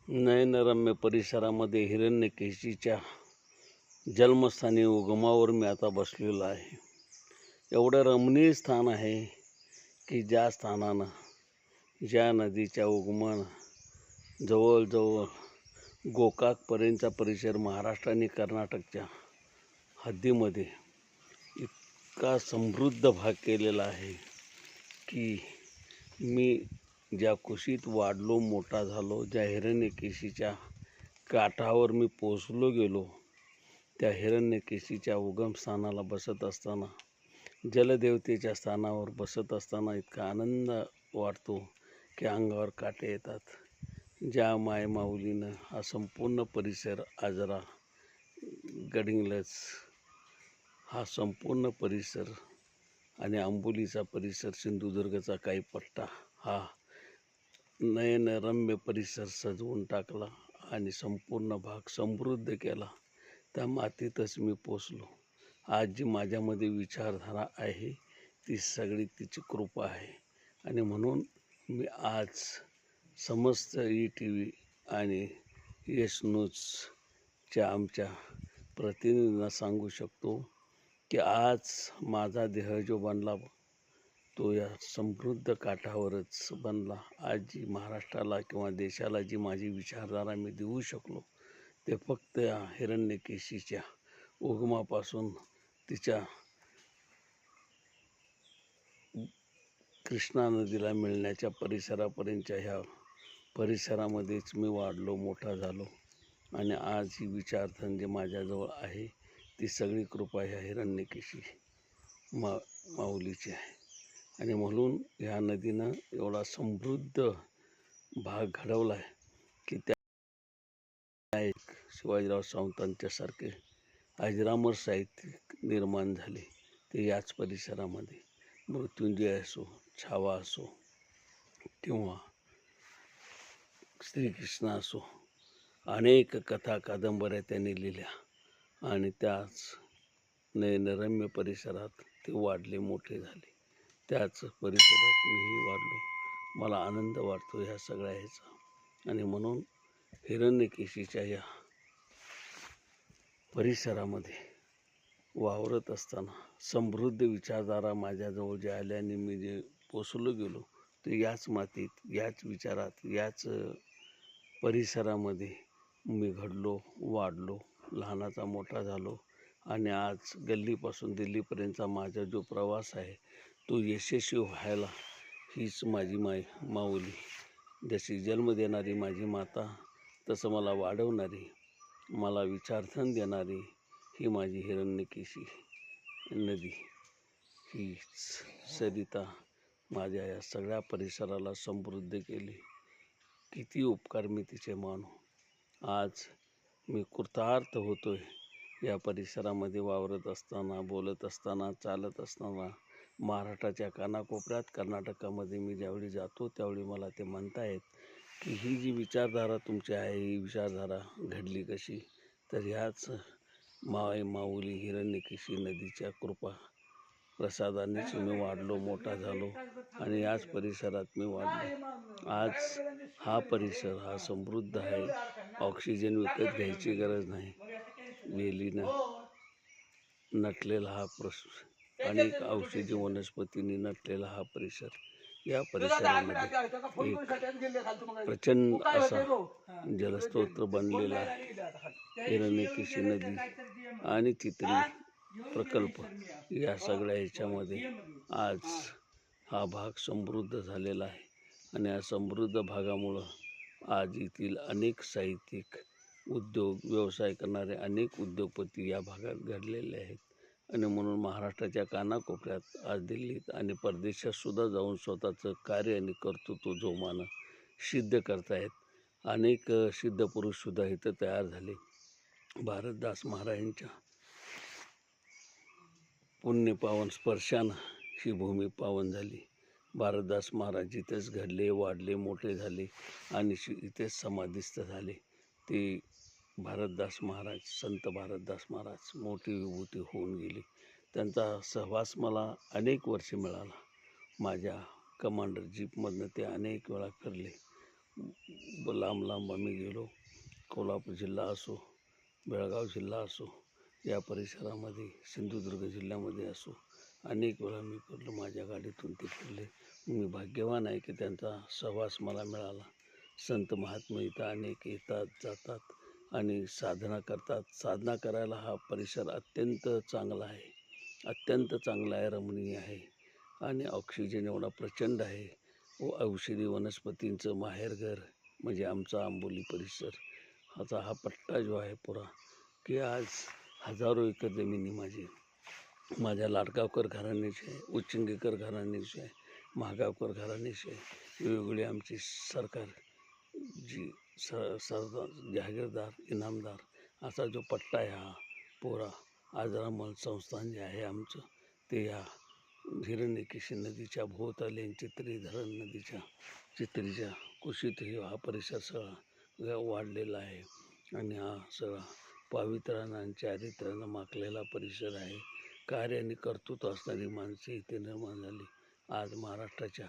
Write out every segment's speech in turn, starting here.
नयनरम्य परिसरामध्ये हिरण्यकेशीच्या जन्मस्थानी उगमावर मी आता बसलेलो आहे. एवढं रमणीय स्थान आहे की ज्या स्थानानं ज्या नदीच्या उगमन जवळजवळ गोकाकपर्यंतचा परिसर महाराष्ट्र आणि कर्नाटकच्या हद्दीमध्ये इतका समृद्ध भाग केलेला आहे की मी ज्या कुशीत वाढलो, मोठा झालो, ज्या हिरण्यकेशीच्या काठावर मी पोचलो गेलो, त्या हिरण्यकेशीच्या उगमस्थानाला बसत असताना, जलदेवतेच्या स्थानावर बसत असताना इतका आनंद वाटतो की अंगावर काटे येतात. ज्या मायमाऊलीनं हा संपूर्ण परिसर, आजरा, गडिंग्लज हा संपूर्ण परिसर आणि आंबोलीचा परिसर, सिंधुदुर्गचा काही पट्टा हा नयनरम्य परिसर सजवून टाकला आणि संपूर्ण भाग समृद्ध केला. त्या मातीतच मी पोचलो. आज जी माझ्यामध्ये विचारधारा आहे ती सगळी तिची कृपा आहे. आणि म्हणून मी आज समस्त ETV आणि येस न्यूजच्या आमच्या प्रतिनिधींना सांगू शकतो की आज माझा देह जो बनला तो या समृद्ध काठावरच बनला. आज जी महाराष्ट्राला किंवा देशाला जी माझी विचारधारा मी देऊ शकलो ते फक्त या हिरण्यकेशीच्या उगमापासून तिच्या कृष्णा नदीला मिळण्याच्या परिसरापर्यंतच्या ह्या परिसरामध्येच मी वाढलो, मोठा झालो. आणि आज ही विचारधन जे माझ्याजवळ आहे ती सगळी कृपा ह्या हिरण्यकेशी माऊलीची आहे. आणि म्हणून ह्या नदीनं एवढा समृद्ध भाग घडवला आहे की त्या एक शिवाजीराव सावंतांच्यासारखे अजरामर साहित्यिक निर्माण झाले. ते याच परिसरामध्ये मृत्युंजय असो, छावा असो किंवा श्रीकृष्ण असो, अनेक कथा कादंबऱ्या त्यांनी लिहिल्या आणि त्याच नयनरम्य परिसरात ते वाढले, मोठे झाले. त्याच परिसरात मीही वाढलो. मला आनंद वाटतो ह्या सगळ्या ह्याचा. आणि म्हणून हिरण्यकेशीच्या या परिसरामध्ये वावरत असताना समृद्ध विचारधारा माझ्याजवळ जे आल्याने मी जे पोचलो गेलो ते याच मातीत, याच विचारात, याच परिसरामध्ये मी घडलो, वाढलो, लहानाचा मोठा झालो. आणि आज गल्लीपासून दिल्लीपर्यंतचा माझा जो प्रवास आहे तो यशस्वी व्हायला हीच माझी माऊली, जशी जन्म देणारी माझी माता, तसं मला वाढवणारी, मला विचारधन देणारी ही माझी हिरण्यकेशी नदी, हीच सरिता माझ्या या सगळ्या परिसराला समृद्ध केली. किती उपकार मी तिचे मानू. आज मी कृतार्थ होतोय या परिसरामध्ये वावरत असताना, बोलत असताना, चालत असताना. महाराष्ट्राच्या कानाकोपऱ्यात, कर्नाटकामध्ये मी ज्यावेळी जातो त्यावेळी मला ते म्हणतायत की ही जी विचारधारा तुमची आहे ही विचारधारा घडली कशी. तर ह्याच माऊली हिरण्यकेशी नदीच्या कृपा प्रसादानेच मी वाढलो, मोठा झालो आणि याच परिसरात मी वाढलो. आज हा परिसर हा समृद्ध आहे. ऑक्सिजन विकत घ्यायची गरज नाही. वेलीनं नटलेला हा अनेक औषधी वनस्पतींनी नटलेला हा परिसर. या परिसरामध्ये एक प्रचंड असा जलस्रोत बनलेला आहे. हिरण्यकेशी नदी आणि चित्री प्रकल्प या सगळ्या ह्याच्यामध्ये आज हा भाग समृद्ध झालेला आहे. आणि या समृद्ध भागामुळं आज येथील अनेक साहित्यिक, उद्योग, व्यवसाय करणारे अनेक उद्योगपती या भागात घडलेले आहेत. आणि म्हणून महाराष्ट्राच्या कानाकोपऱ्यात आज दिल्लीत आणि परदेशातसुद्धा जाऊन स्वतःचं कार्य आणि कर्तृत्व जोमानं सिद्ध करतायत. अनेक सिद्ध पुरुषसुद्धा इथं तयार झाले. भारतदास महाराजांच्या पुण्यपावन स्पर्शानं ही भूमी पावन झाली. भारतदास महाराज इथेच घडले, वाढले, मोठे झाले आणि इथेच समाधिस्थ झाले. ते भारतदास महाराज, संत भारतदास महाराज मोठी विभूती होऊन गेली. त्यांचा सहवास मला अनेक वर्षे मिळाला. माझ्या कमांडर जीपमधनं ते अनेक वेळा फिरले. लांब लांब आम्ही गेलो. कोल्हापूर जिल्हा असो, बेळगाव जिल्हा असो, या परिसरामध्ये सिंधुदुर्ग जिल्ह्यामध्ये असो, अनेक वेळा मी फिरलो. माझ्या गाडीतून ते फिरले. मी भाग्यवान आहे की त्यांचा सहवास मला मिळाला. संत महात्मा इथं अनेक येतात जातात आणि साधना करतात. साधना करायला हा परिसर अत्यंत चांगला आहे, अत्यंत चांगला आहे, रमणीय आहे आणि ऑक्सिजन एवढा प्रचंड आहे. व औषधी वनस्पतींचं माहेरघर म्हणजे आमचा आंबोली परिसर. हा पट्टा जो आहे पुरा, की आज हजारो एकर जमिनी माझ्या लाडगावकर घराण्याची आहे, उच्चिंगेकर घराण्याची आहे, महागावकर घराण्याची आहे. वेगवेगळी आमची सरकार जी सरदार, जहागीरदार, इनामदार असा जो पट्टा आहे हा पुरा. आजरामल संस्थान जे आहे आमचं, ते या हिरण्यकेशी नदीच्या भोवताली आणि चित्री धरण नदीच्या चित्रीच्या कुशीत हा परिसर सगळा वाढलेला आहे. आणि हा सगळा पावित्र्यानं आणि चारित्र्यानं माखलेला परिसर आहे. कार्य आणि कर्तृत्व असणारी माणसे इथे निर्माण झाली. आज महाराष्ट्राच्या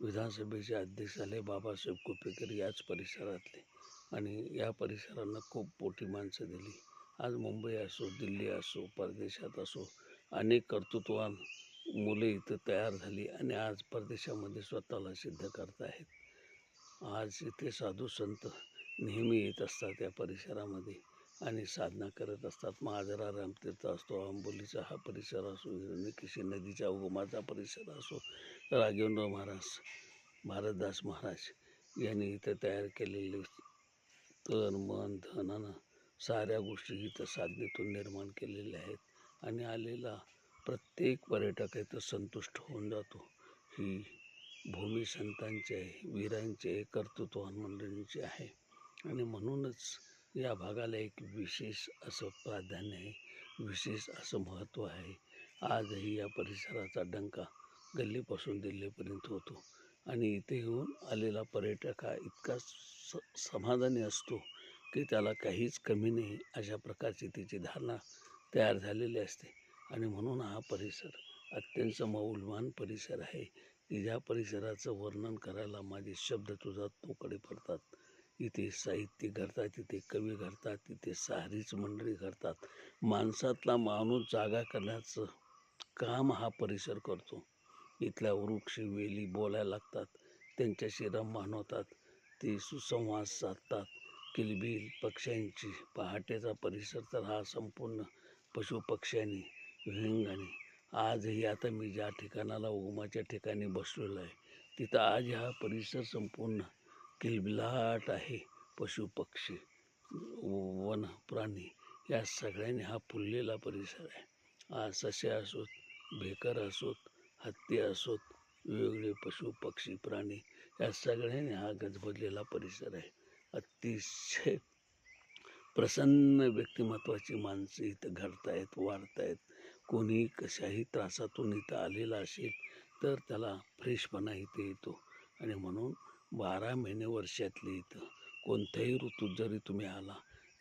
विधानसभेचे अध्यक्ष झाले बाबासाहेब कुपेकर याच परिसरातले, आणि या परिसरांना खूप मोठी माणसं दिली. आज मुंबई असो, दिल्ली असो, परदेशात असो, अनेक कर्तृत्ववान मुले इथं तयार झाली आणि आज परदेशामध्ये स्वतःला सिद्ध करत आहेत. आज इथे साधू संत नेहमी येत असतात या परिसरामध्ये आणि साधना करत असतात. महाजरा रामतीर्थ असतो, आंबोलीचा हा परिसर असो, हिरण्यकेशी नदीच्या उगमाचा परिसर असो, राघवेंद्र महाराज, भारतदास महाराज यांनी इथं तयार केलेले तन मन धनानं साऱ्या गोष्टी इथं साधनेतून निर्माण केलेल्या आहेत आणि आलेला प्रत्येक पर्यटक इथं संतुष्ट होऊन जातो. ही भूमी संतांची आहे, वीरांची आहे, कर्तृत्ववान मंडळींची आहे आणि म्हणूनच या भागाला एक विशेष असं प्राधान्य आहे, विशेष असं महत्त्व आहे. आजही या परिसराचा डंका गल्लीपासून दिल्लीपर्यंत होतो आणि इथे येऊन आलेला पर्यटक हा इतका समाधानी असतो की त्याला काहीच कमी नाही अशा प्रकारची त्याची धारणा तयार झालेली असते. आणि म्हणून हा परिसर अत्यंत मौल्यवान परिसर आहे की ज्या परिसराचं वर्णन करायला माझे शब्द तुझा तोकडे पडतात. इथे साहित्य घडतात, इथे कवी घडतात, इथे सारीच मंडळी घडतात. माणसातला माणूस जागा करण्याचं काम हा परिसर करतो. इथल्या वृक्ष वेली बोलायला लागतात, त्यांच्याशी रममाण होतात, ते सुसंवाद साधतात. किलबिल पक्ष्यांची, पहाटेचा परिसर तर हा संपूर्ण पशुपक्ष्यांनी विहंगाने. आजही आता मी ज्या ठिकाणाला उगमाच्या ठिकाणी बसलेलो आहे तिथं आज हा परिसर संपूर्ण किलबिलाट आहे. पशुपक्षी, वन प्राणी या सगळ्यांनी हा फुललेला परिसर आहे. आज ससे असोत, भेकर असोत, हत्ती असोत, वेगवेगळे पशु पक्षी प्राणी या सगळ्यांनी हा गजबजलेला परिसर आहे. अतिशय प्रसन्न व्यक्तिमत्वाची माणसं इथं घडतायत, वाढतायत. कोणी कशाही त्रासातून इथं आलेला असेल तर त्याला फ्रेशपणा इथे येतो. आणि म्हणून 12 महिने वर्षातले इथं कोणत्याही ऋतूत जरी तुम्ही आला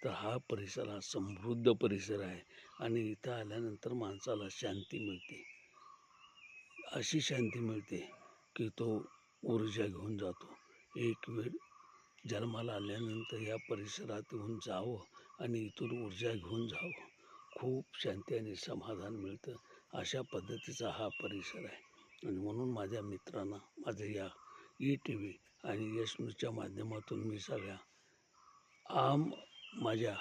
तर हा परिसर हा समृद्ध परिसर आहे आणि इथं आल्यानंतर माणसाला शांती मिळते. अशी शांती मिळते की तो ऊर्जा घेऊन जातो. एक वेळ जन्माला आल्यानंतर या परिसरात येऊन जावं आणि इथून ऊर्जा घेऊन जावं. खूप शांती आणि समाधान मिळतं. अशा पद्धतीचा हा परिसर आहे. आणि म्हणून माझ्या मित्रांना माझ्या या ETV आणि यश न्यूजच्या माध्यमातून मी सगळ्या माझ्या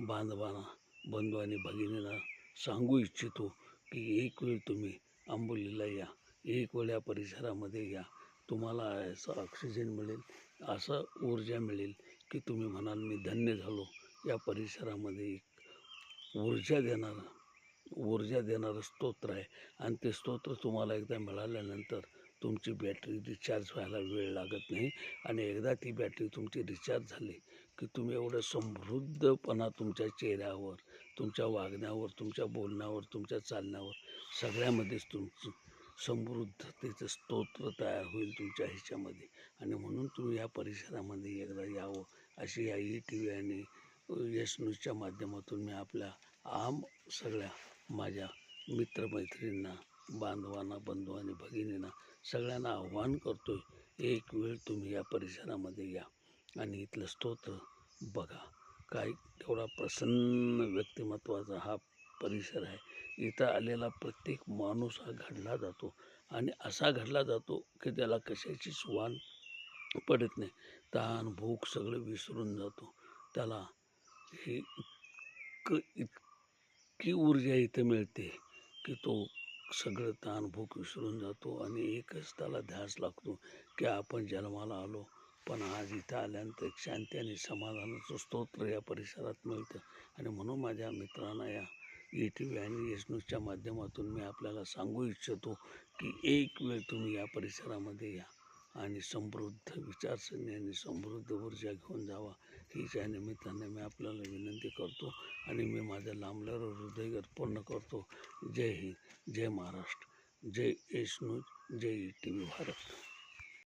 बांधवांना, बंधू आणि भगिनींना सांगू इच्छितो की एक वेळ तुम्ही आंबोलीला या, एक वेळ या परिसरामध्ये या. तुम्हाला असं ऑक्सिजन मिळेल, असं ऊर्जा मिळेल की तुम्ही म्हणाल मी धन्य झालो. या परिसरामध्ये एक ऊर्जा देणारं स्तोत्र आहे आणि ते स्तोत्र तुम्हाला एकदा मिळाल्यानंतर तुमची बॅटरी रिचार्ज व्हायला वेळ लागत नाही. आणि एकदा ती बॅटरी तुमची रिचार्ज झाली की तुम्ही एवढं समृद्धपणा तुमच्या चेहऱ्यावर, तुमच्या वागण्यावर, तुमच्या बोलण्यावर, तुमच्या चालण्यावर सगळ्यामध्येच तुमचं समृद्धतेचं स्तोत्र तयार होईल तुमच्या ह्याच्यामध्ये. आणि म्हणून तुम्ही या परिसरामध्ये एकदा यावं अशी या ETV आणि यश न्यूजच्या माध्यमातून मी आपल्या सगळ्या माझ्या मित्रमैत्रिणींना, बांधवांना, बंधू आणि भगिनींना सगळ्यांना आव्हान करतो आहे एक वेळ तुम्ही या परिसरामध्ये या आणि इथलं स्तोत्र बघा. काय एवढा प्रसन्न व्यक्तिमत्वाचा हा परिसर आहे. इथं आलेला प्रत्येक माणूस हा घडला जातो आणि असा घडला जातो की त्याला कशाचीच वाण पडत नाही. तहान भूक सगळं विसरून जातो. त्याला हे इतकी ऊर्जा इथं मिळते की तो सगळं तहान भूक विसरून जातो आणि एकच त्याला ध्यास लागतो की आपण जन्माला आलो, पण आज इथं आल्यानंतर एक शांती आणि समाधानाचं स्तोत्र या परिसरात मिळतं. आणि म्हणून माझ्या मित्रांना या ETV आणि एस न्यूजच्या माध्यमातून मी आपल्याला सांगू इच्छितो की एक वेळ तुम्ही या परिसरामध्ये या आणि समृद्ध विचारसरणी आणि समृद्ध ऊर्जा घेऊन जावा, हीच या निमित्ताने मी आपल्याला विनंती करतो आणि मी माझं लांबलेलं हृदय अर्पण करतो. जय हिंद, जय महाराष्ट्र, जय एस न्यूज, जय ETV भारत.